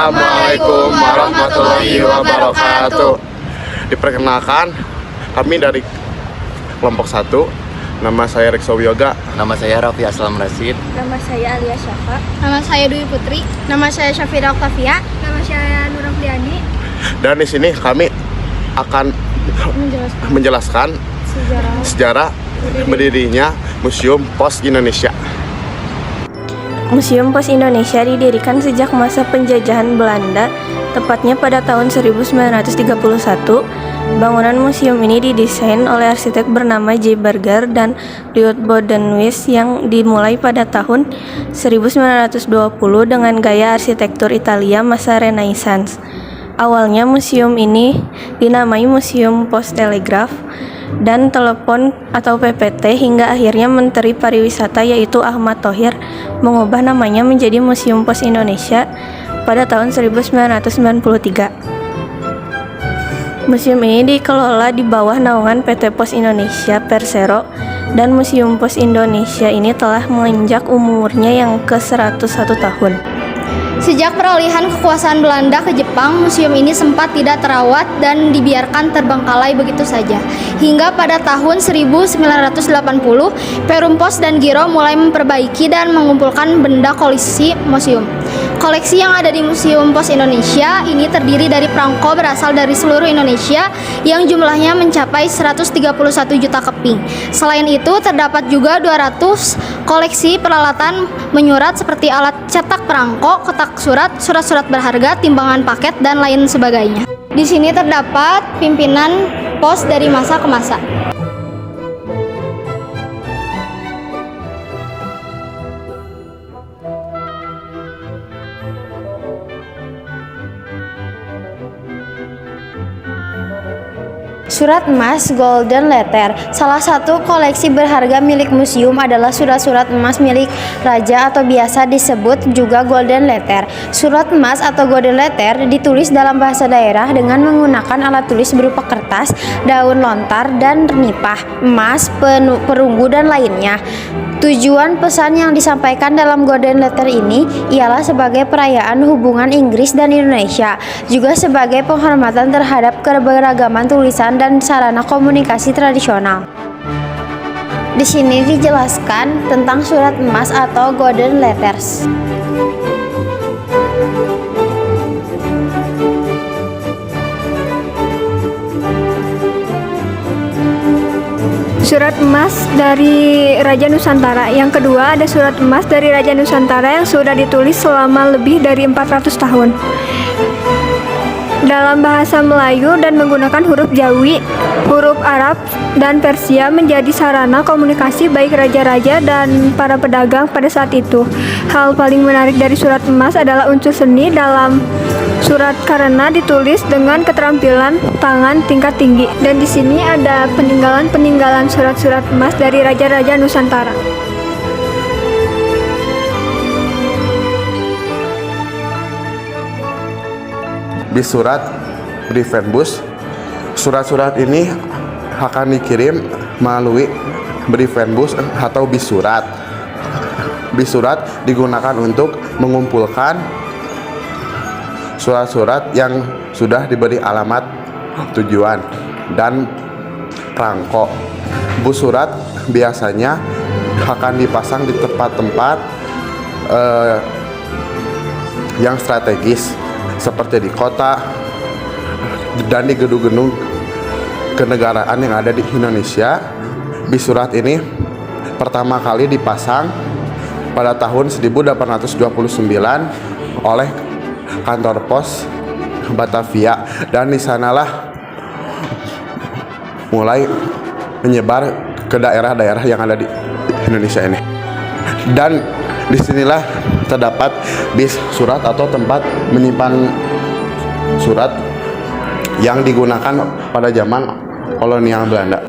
Assalamualaikum warahmatullahi wabarakatuh. Diperkenalkan, kami dari kelompok 1. Nama saya Rekso Yoga. Nama saya Raffi Aslam Rasid. Nama saya Alia Syafa. Nama saya Dwi Putri. Nama saya Syafira Oktavia. Nama saya Nur Afriani. Dan di sini kami akan menjelaskan sejarah berdirinya Museum Pos Indonesia. Museum Pos Indonesia didirikan sejak masa penjajahan Belanda, tepatnya pada tahun 1931. Bangunan museum ini didesain oleh arsitek bernama J. Berger dan Lyot Bodenhuis yang dimulai pada tahun 1920 dengan gaya arsitektur Italia masa Renaissance. Awalnya museum ini dinamai Museum Pos Telegraf dan Telepon atau PPT hingga akhirnya Menteri Pariwisata yaitu Ahmad Thohir mengubah namanya menjadi Museum Pos Indonesia pada tahun 1993. Museum ini dikelola di bawah naungan PT Pos Indonesia Persero dan Museum Pos Indonesia ini telah menginjak umurnya yang ke-101 tahun. Sejak peralihan kekuasaan Belanda ke Jepang, museum ini sempat tidak terawat dan dibiarkan terbengkalai begitu saja. Hingga pada tahun 1980, Perum Pos dan Giro mulai memperbaiki dan mengumpulkan benda koleksi museum. Koleksi yang ada di Museum Pos Indonesia ini terdiri dari perangko berasal dari seluruh Indonesia yang jumlahnya mencapai 131 juta keping. Selain itu, terdapat juga 200 koleksi peralatan menyurat seperti alat cetak perangko, kotak surat, surat-surat berharga, timbangan paket, dan lain sebagainya. Di sini terdapat pimpinan pos dari masa ke masa. Surat emas Golden Letter. Salah satu koleksi berharga milik museum adalah surat-surat emas milik raja atau biasa disebut juga Golden Letter. Surat emas atau Golden Letter ditulis dalam bahasa daerah dengan menggunakan alat tulis berupa kertas, daun lontar, dan nipah, emas, perunggu, dan lainnya. Tujuan pesan yang disampaikan dalam Golden Letter ini ialah sebagai perayaan hubungan Inggris dan Indonesia, juga sebagai penghormatan terhadap keberagaman tulisan dan sarana komunikasi tradisional. Di sini dijelaskan tentang surat emas atau Golden Letters. Surat emas dari Raja Nusantara. Yang kedua ada surat emas dari Raja Nusantara yang sudah ditulis selama lebih dari 400 tahun dalam bahasa Melayu dan menggunakan huruf Jawi, huruf Arab, dan Persia menjadi sarana komunikasi baik raja-raja dan para pedagang pada saat itu. Hal paling menarik dari surat emas adalah unsur seni dalam surat karena ditulis dengan keterampilan tangan tingkat tinggi. Dan di sini ada peninggalan surat-surat emas dari raja-raja Nusantara. Bis surat Briefenbus. Surat-surat ini akan dikirim melalui Briefenbus atau bis surat. Bis surat digunakan untuk mengumpulkan surat-surat yang sudah diberi alamat tujuan dan perangko. Bus surat biasanya akan dipasang di tempat-tempat yang strategis seperti di kota dan di gedung-gedung kenegaraan yang ada di Indonesia. Bis surat ini pertama kali dipasang pada tahun 1829 oleh kantor pos Batavia, dan di sanalah mulai menyebar ke daerah-daerah yang ada di Indonesia ini. Dan disinilah terdapat bis surat atau tempat menyimpan surat yang digunakan pada zaman kolonial Belanda.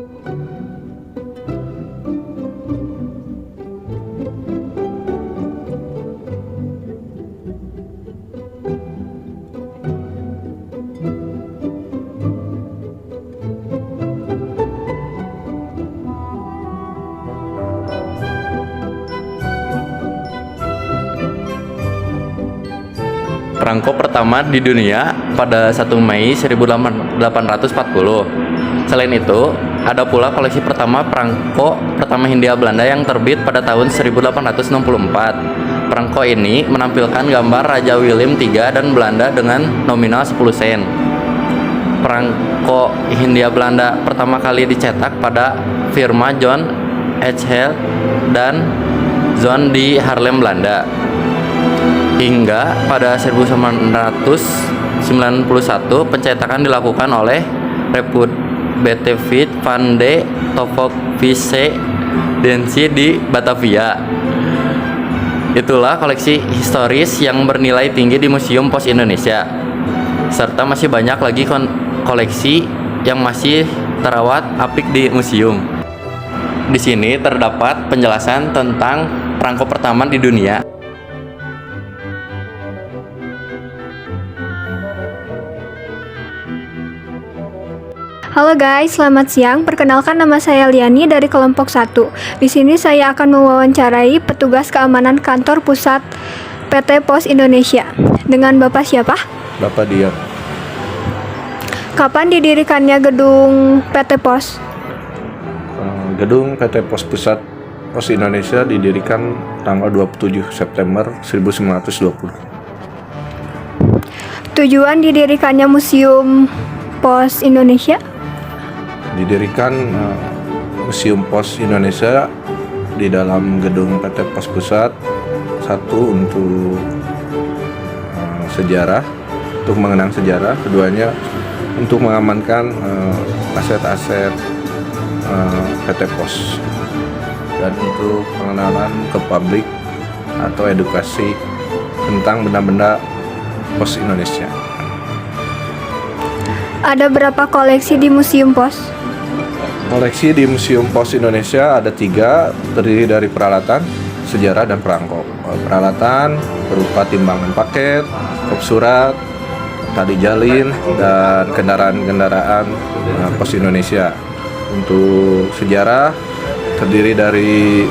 perangko pertama di dunia pada 1 Mei 1840. Selain itu, ada pula koleksi pertama perangko pertama Hindia Belanda yang terbit pada tahun 1864. Perangko ini menampilkan gambar Raja Willem III dan Belanda dengan nominal 10 sen. Perangko Hindia Belanda pertama kali dicetak pada firma John H. Hale dan John di Haarlem, Belanda. Hingga pada 1991 pencetakan dilakukan oleh Republiek van de Tovovische Densi di Batavia. Itulah koleksi historis yang bernilai tinggi di Museum Pos Indonesia. Serta masih banyak lagi koleksi yang masih terawat apik di museum. Di sini terdapat penjelasan tentang perangko pertama di dunia. Halo guys, selamat siang. Perkenalkan, nama saya Liani dari kelompok 1. Di sini saya akan mewawancarai petugas keamanan kantor pusat PT Pos Indonesia. Dengan Bapak siapa? Bapak Dian. Kapan didirikannya gedung PT Pos? Gedung PT Pos Pusat Pos Indonesia didirikan tanggal 27 September 1920. Tujuan didirikannya Museum Pos Indonesia? Didirikan Museum Pos Indonesia di dalam gedung PT Pos Pusat, satu untuk sejarah, untuk mengenang sejarah, keduanya untuk mengamankan aset-aset PT Pos, dan untuk pengenalan ke publik atau edukasi tentang benda-benda Pos Indonesia. Ada berapa koleksi di Museum Pos? Koleksi di Museum Pos Indonesia ada 3, terdiri dari peralatan, sejarah, dan perangko. Peralatan berupa timbangan paket, kop surat, tali jalin, dan kendaraan-kendaraan Pos Indonesia. Untuk sejarah terdiri dari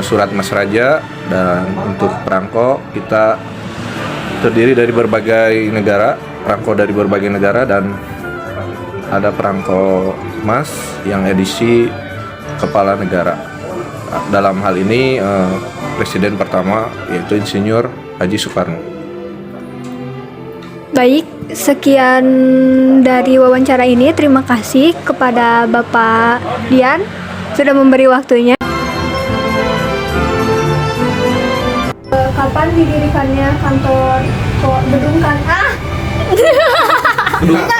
surat Mas Raja, dan untuk perangko kita terdiri dari berbagai negara, perangko dari berbagai negara, dan ada perangko emas yang edisi kepala negara. Dalam hal ini presiden pertama yaitu Insinyur Haji Soekarno. Baik, sekian dari wawancara ini. Terima kasih kepada Bapak Dian sudah memberi waktunya. Kapan didirikannya kantor gedung kan?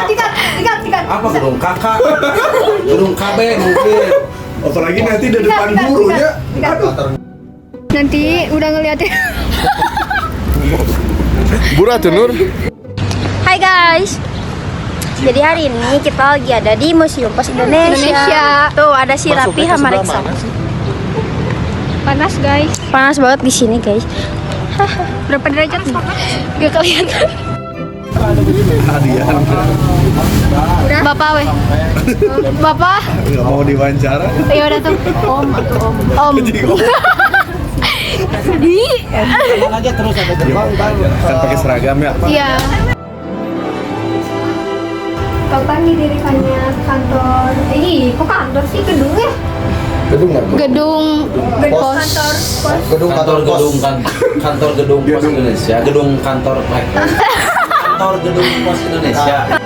Tiga. Apa gedung kakak? Gedung KB mungkin. Apalagi nanti di depan gurunya. Nanti udah ngeliatin. Bura tuh Nur. Hai guys. Jadi hari ini kita lagi ada di Museum Pos Indonesia. Tuh ada si Rapi sama Reksa. Panas guys. Panas banget di sini guys. Berapa derajat? Gak kelihatan. Bapak weh. Bapak. Nggak mau diwawancara? Ya udah tuh. Om. aja terus ada gerbang baru. Kan pakai seragam ya? Iya. Kapan didirikannya kantor? Kok kantor sih, gedung ya? Gedung Pos. kantor gedung Pos Indonesia, gedung kantor rektor. Kantor gedung Pos Indonesia.